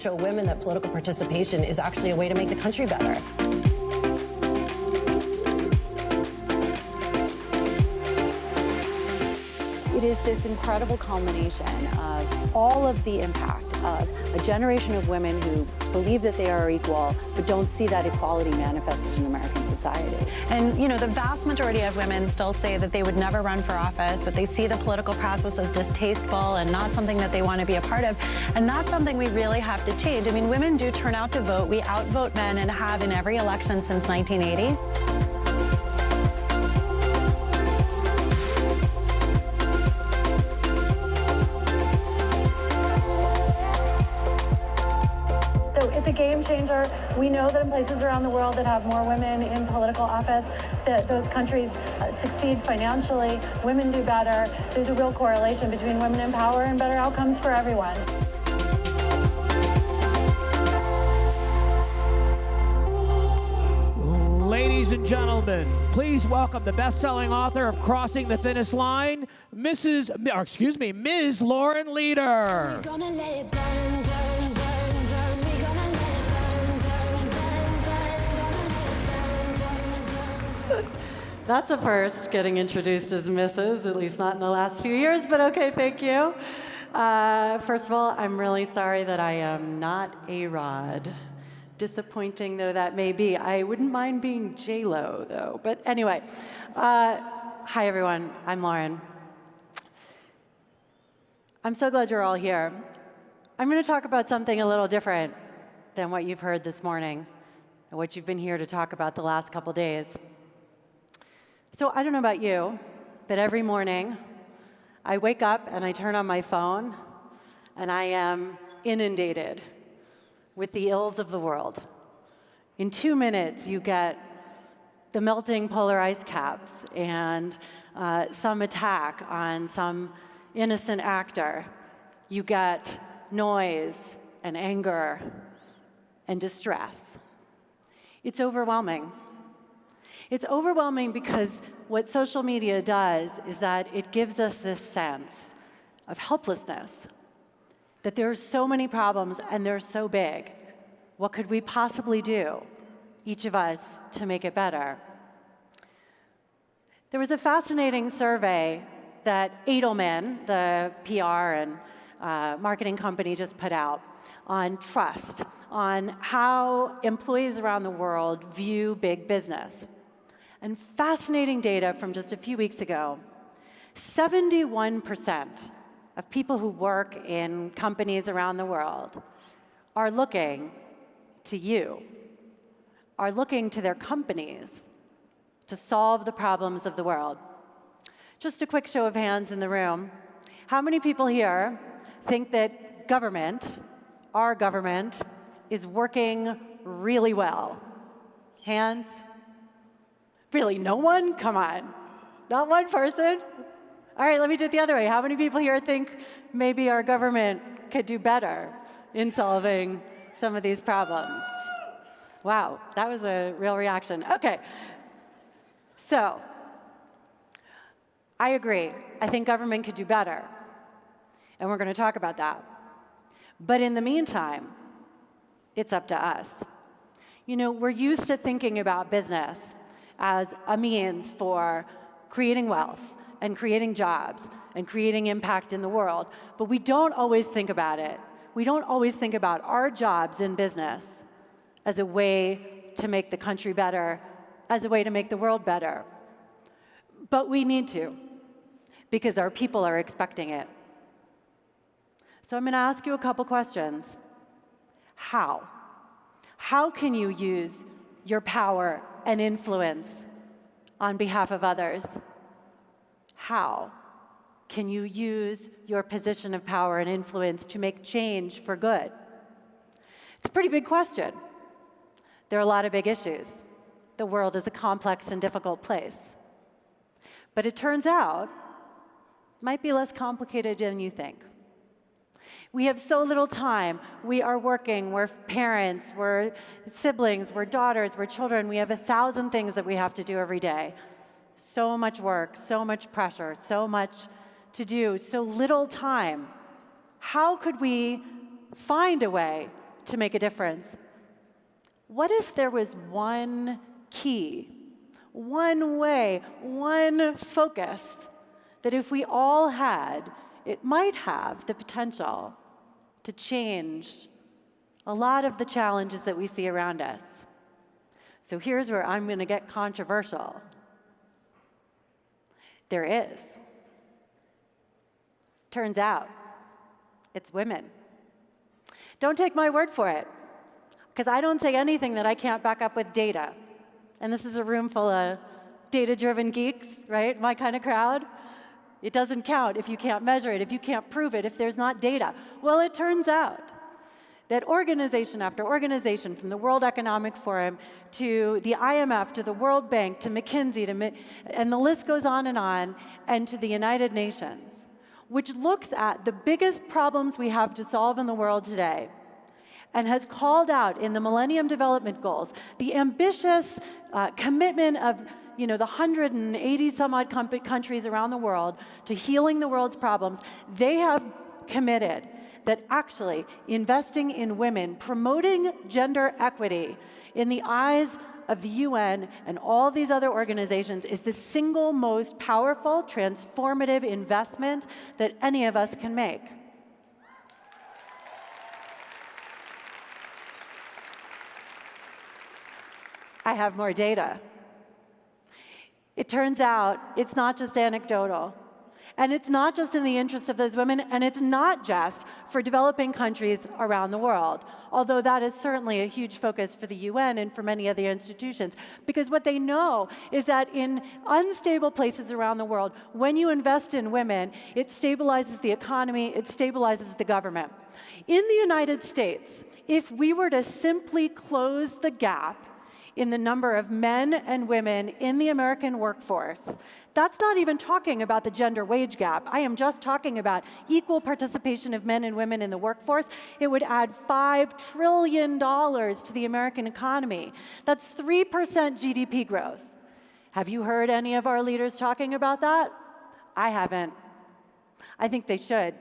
show women that political participation is actually a way to make the country better. It is this incredible culmination of all of the impact of a generation of women who believe that they are equal, but don't see that equality manifested in American society. And, you know, the vast majority of women still say that they would never run for office, that they see the political process as distasteful and not something that they want to be a part of. And that's something we really have to change. I mean, women do turn out to vote. We outvote men and have in every election since 1980. It's a game changer. We know that in places around the world that have more women in political office, that those countries succeed financially, women do better. There's a real correlation between women in power and better outcomes for everyone. Ladies and gentlemen, please welcome the best-selling author of Crossing the Thinnest Line, Ms. Lauren Leader. That's a first, getting introduced as Mrs., at least not in the last few years, but okay, thank you. First of all, I'm really sorry that I am not A-Rod. Disappointing though that may be. I wouldn't mind being J-Lo, though. But anyway, hi everyone, I'm Lauren. I'm so glad you're all here. I'm going to talk about something a little different than what you've heard this morning and what you've been here to talk about the last couple days. So I don't know about you, but every morning I wake up and I turn on my phone and I am inundated with the ills of the world. In 2 minutes, you get the melting polar ice caps and some attack on some innocent actor. You get noise and anger and distress. It's overwhelming. It's overwhelming because what social media does is that it gives us this sense of helplessness, that there are so many problems and they're so big. What could we possibly do, each of us, to make it better? There was a fascinating survey that Edelman, the PR and marketing company, just put out on trust, on how employees around the world view big business. And fascinating data from just a few weeks ago, 71% of people who work in companies around the world are looking to you, are looking to their companies to solve the problems of the world. Just a quick show of hands in the room. How many people here think that government, our government, is working really well? Hands? Really, no one? Come on. Not one person? All right, let me do it the other way. How many people here think maybe our government could do better in solving some of these problems? Wow, that was a real reaction. Okay, so I agree. I think government could do better, and we're going to talk about that. But in the meantime, it's up to us. You know, we're used to thinking about business as a means for creating wealth and creating jobs and creating impact in the world, but we don't always think about it. We don't always think about our jobs in business as a way to make the country better, as a way to make the world better. But we need to, because our people are expecting it. So I'm going to ask you a couple questions. How? How can you use your power and influence on behalf of others? How can you use your position of power and influence to make change for good? It's a pretty big question. There are a lot of big issues. The world is a complex and difficult place. But it turns out it might be less complicated than you think. We have so little time. We are working, we're parents, we're siblings, we're daughters, we're children. We have 1,000 things that we have to do every day. So much work, so much pressure, so much to do, so little time. How could we find a way to make a difference. What if there was one key, one way, one focus that if we all had, it might have the potential to change a lot of the challenges that we see around us? So here's where I'm going to get controversial. There is. Turns out, it's women. Don't take my word for it, because I don't say anything that I can't back up with data. And this is a room full of data-driven geeks, right? My kind of crowd. It doesn't count if you can't measure it, if you can't prove it, if there's not data. Well, it turns out that organization after organization, from the World Economic Forum to the IMF to the World Bank to McKinsey, and the list goes on, and to the United Nations, which looks at the biggest problems we have to solve in the world today, and has called out in the Millennium Development Goals the ambitious commitment of the 180 some odd countries around the world to healing the world's problems. They have committed that actually investing in women, promoting gender equity in the eyes of the UN and all these other organizations is the single most powerful, transformative investment that any of us can make. I have more data. It turns out it's not just anecdotal. And it's not just in the interest of those women, and it's not just for developing countries around the world, although that is certainly a huge focus for the UN and for many other institutions, because what they know is that in unstable places around the world, when you invest in women, it stabilizes the economy, it stabilizes the government. In the United States, if we were to simply close the gap in the number of men and women in the American workforce, that's not even talking about the gender wage gap. I am just talking about equal participation of men and women in the workforce. It would add $5 trillion to the American economy. That's 3% GDP growth. Have you heard any of our leaders talking about that? I haven't. I think they should.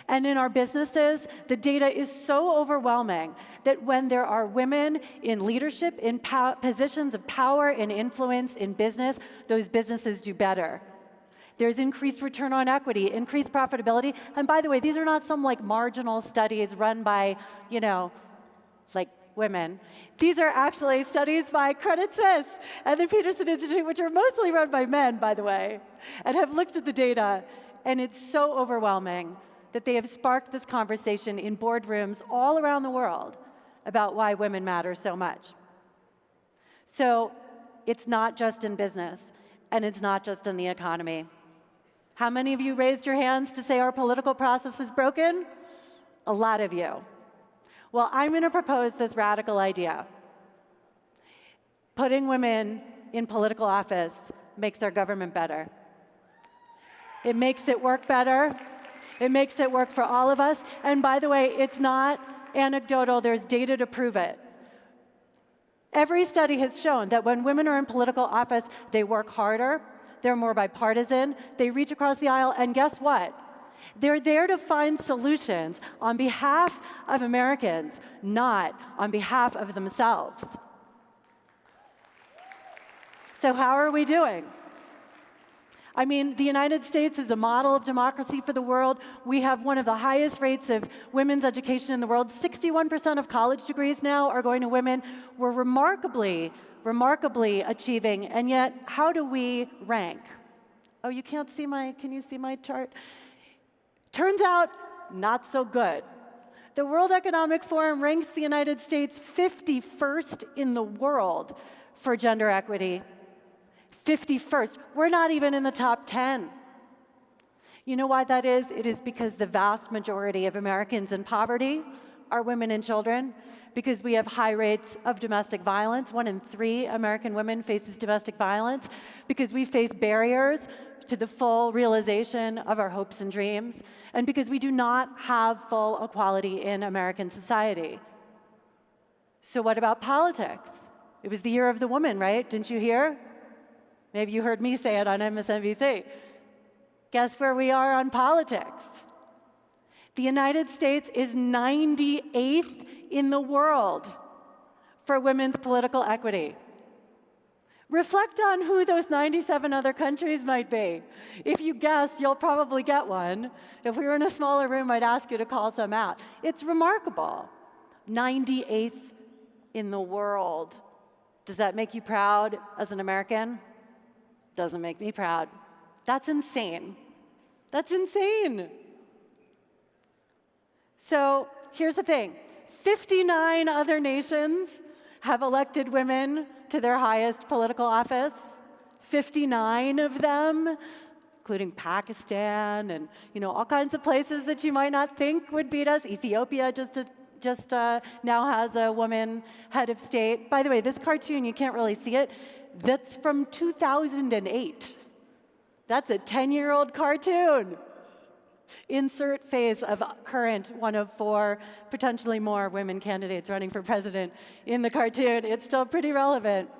And in our businesses, the data is so overwhelming that when there are women in leadership, in positions of power and influence in business, those businesses do better. There's increased return on equity, increased profitability. And by the way, these are not some marginal studies run by, women. These are actually studies by Credit Suisse and the Peterson Institute, which are mostly run by men, by the way, and have looked at the data. And it's so overwhelming that they have sparked this conversation in boardrooms all around the world about why women matter so much. So it's not just in business, and it's not just in the economy. How many of you raised your hands to say our political process is broken? A lot of you. Well, I'm going to propose this radical idea. Putting women in political office makes our government better. It makes it work better. It makes it work for all of us. And by the way, it's not anecdotal. There's data to prove it. Every study has shown that when women are in political office, they work harder, they're more bipartisan, they reach across the aisle, and guess what? They're there to find solutions on behalf of Americans, not on behalf of themselves. So how are we doing? I mean, the United States is a model of democracy for the world. We have one of the highest rates of women's education in the world. 61% of college degrees now are going to women. We're remarkably achieving, and yet, how do we rank? Oh, you can't see can you see my chart? Turns out, not so good. The World Economic Forum ranks the United States 51st in the world for gender equity. 51st. We're not even in the top 10. You know why that is? It is because the vast majority of Americans in poverty are women and children, because we have high rates of domestic violence. 1 in 3 American women faces domestic violence, because we face barriers to the full realization of our hopes and dreams, and because we do not have full equality in American society. So what about politics? It was the year of the woman, right? Didn't you hear? Maybe you heard me say it on MSNBC. Guess where we are on politics? The United States is 98th in the world for women's political equity. Reflect on who those 97 other countries might be. If you guess, you'll probably get one. If we were in a smaller room, I'd ask you to call some out. It's remarkable. 98th in the world. Does that make you proud as an American? Doesn't make me proud. That's insane. That's insane. So here's the thing. 59 other nations have elected women to their highest political office. 59 of them, including Pakistan and all kinds of places that you might not think would beat us. Ethiopia just now has a woman head of state. By the way, this cartoon, you can't really see it. That's from 2008. That's a 10-year-old cartoon. Insert face of current one of 4, potentially more women candidates running for president in the cartoon. It's still pretty relevant.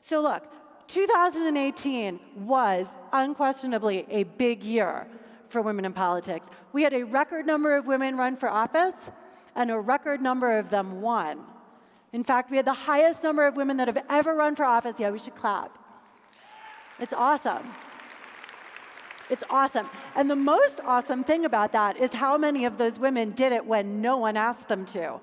So look, 2018 was unquestionably a big year for women in politics. We had a record number of women run for office, and a record number of them won. In fact, we had the highest number of women that have ever run for office. Yeah, we should clap. It's awesome. It's awesome. And the most awesome thing about that is how many of those women did it when no one asked them to.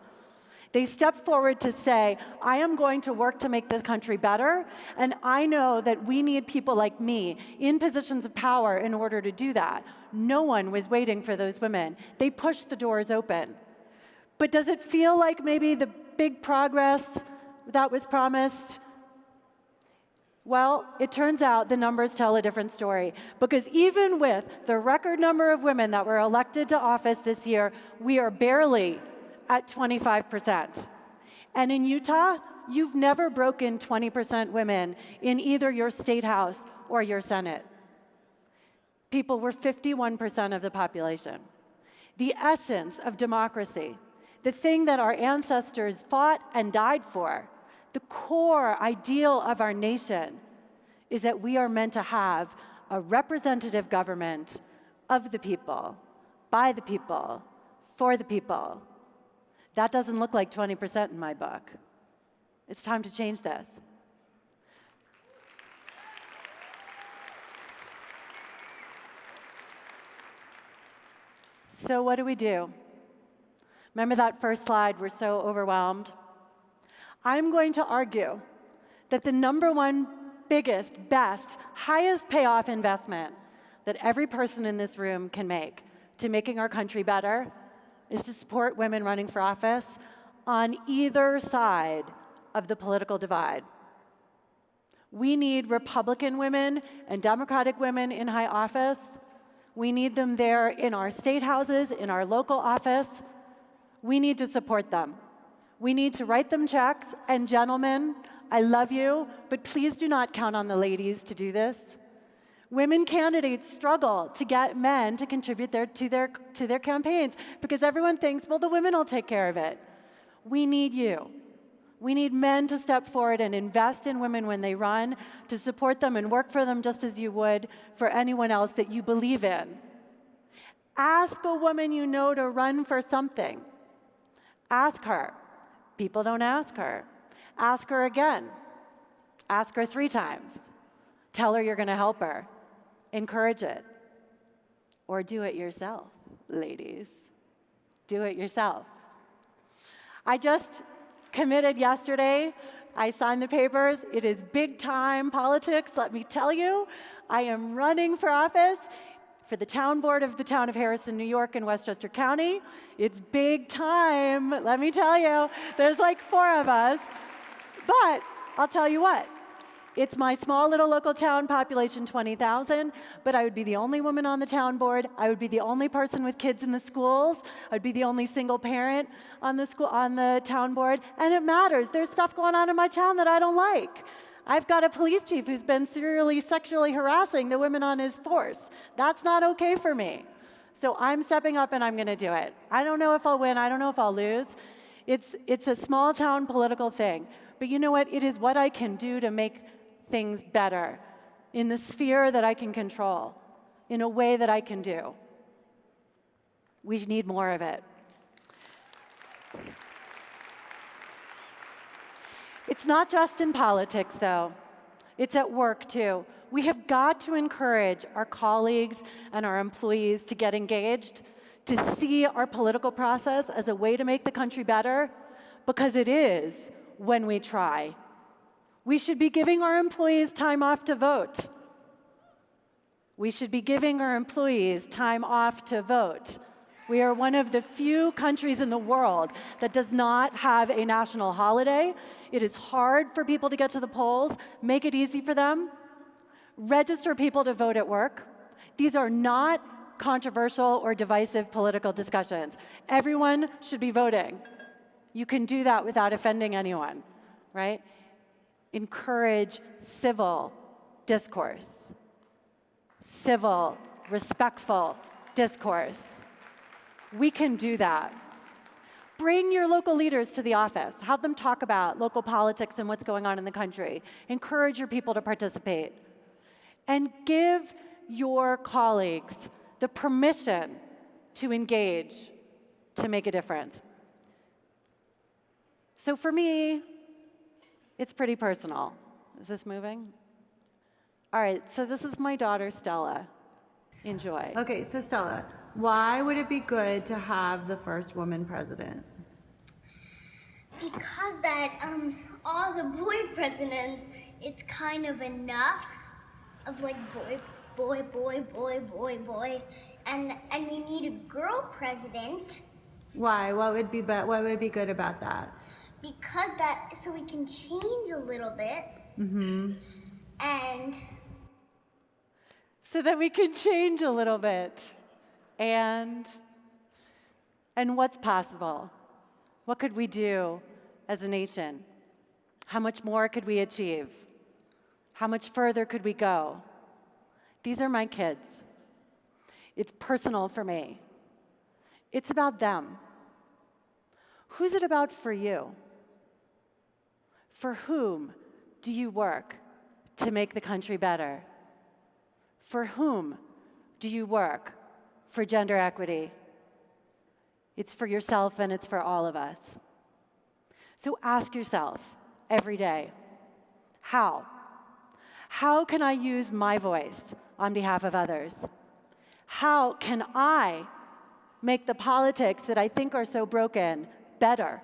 They stepped forward to say, I am going to work to make this country better, and I know that we need people like me in positions of power in order to do that. No one was waiting for those women. They pushed the doors open. But does it feel like maybe the big progress that was promised? Well, it turns out the numbers tell a different story, because even with the record number of women that were elected to office this year, we are barely at 25%. And in Utah, you've never broken 20% women in either your state house or your Senate. People were 51% of the population. The essence of democracy, the thing that our ancestors fought and died for, the core ideal of our nation, is that we are meant to have a representative government of the people, by the people, for the people. That doesn't look like 20% in my book. It's time to change this. So what do we do? Remember that first slide, we're so overwhelmed? I'm going to argue that the number one biggest, best, highest payoff investment that every person in this room can make to making our country better is to support women running for office on either side of the political divide. We need Republican women and Democratic women in high office. We need them there in our state houses, in our local office. We need to support them. We need to write them checks, and gentlemen, I love you, but please do not count on the ladies to do this. Women candidates struggle to get men to contribute to their campaigns because everyone thinks, well, the women will take care of it. We need you. We need men to step forward and invest in women when they run, to support them and work for them just as you would for anyone else that you believe in. Ask a woman you know to run for something. Ask her. People don't ask her. Ask her again. Ask her 3 times. Tell her you're going to help her. Encourage it. Or do it yourself, ladies. Do it yourself. I just committed yesterday. I signed the papers. It is big time politics, let me tell you. I am running for office for the town board of the town of Harrison, New York in Westchester County. It's big time, let me tell you. There's like 4 of us. But I'll tell you what, it's my small little local town, population 20,000, but I would be the only woman on the town board. I would be the only person with kids in the schools. I'd be the only single parent on the town board, and it matters. There's stuff going on in my town that I don't like. I've got a police chief who's been serially sexually harassing the women on his force. That's not okay for me. So I'm stepping up and I'm going to do it. I don't know if I'll win. I don't know if I'll lose. It's a small town political thing. But you know what? It is what I can do to make things better in the sphere that I can control, in a way that I can do. We need more of it. It's not just in politics, though. It's at work, too. We have got to encourage our colleagues and our employees to get engaged, to see our political process as a way to make the country better, because it is when we try. We should be giving our employees time off to vote. We should be giving our employees time off to vote. We are one of the few countries in the world that does not have a national holiday. It is hard for people to get to the polls. Make it easy for them. Register people to vote at work. These are not controversial or divisive political discussions. Everyone should be voting. You can do that without offending anyone, right? Encourage civil discourse. Civil, respectful discourse. We can do that. Bring your local leaders to the office. Have them talk about local politics and what's going on in the country. Encourage your people to participate. And give your colleagues the permission to engage, to make a difference. So for me, it's pretty personal. Is this moving? All right, so this is my daughter, Stella. Enjoy. Okay, so Stella, why would it be good to have the first woman president? Because that all the boy presidents, it's kind of enough of like boy, boy, boy, boy, boy, boy, and we need a girl president. Why? What would be good about that? Because that so we can change a little bit. And so that we can change a little bit. And what's possible? What could we do as a nation? How much more could we achieve? How much further could we go? These are my kids. It's personal for me. It's about them. Who's it about for you? For whom do you work to make the country better? For whom do you work for gender equity? It's for yourself and it's for all of us. So ask yourself every day, how? How can I use my voice on behalf of others? How can I make the politics that I think are so broken better?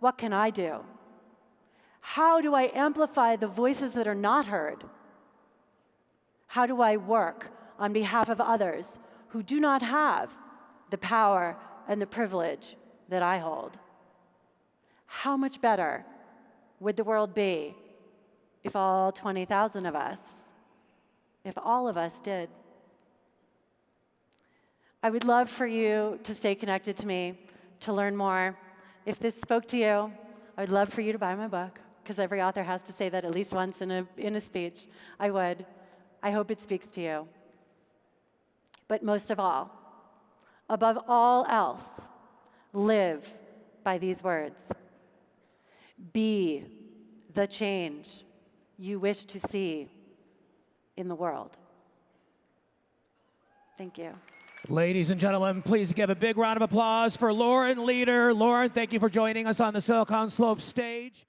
What can I do? How do I amplify the voices that are not heard? How do I work on behalf of others who do not have the power and the privilege that I hold? How much better would the world be if all 20,000 of us, if all of us did? I would love for you to stay connected to me, to learn more. If this spoke to you, I would love for you to buy my book, because every author has to say that at least once in a speech. I would. I hope it speaks to you. But most of all, above all else, live by these words. Be the change you wish to see in the world. Thank you. Ladies and gentlemen, please give a big round of applause for Lauren Leader. Lauren, thank you for joining us on the Silicon Slopes stage.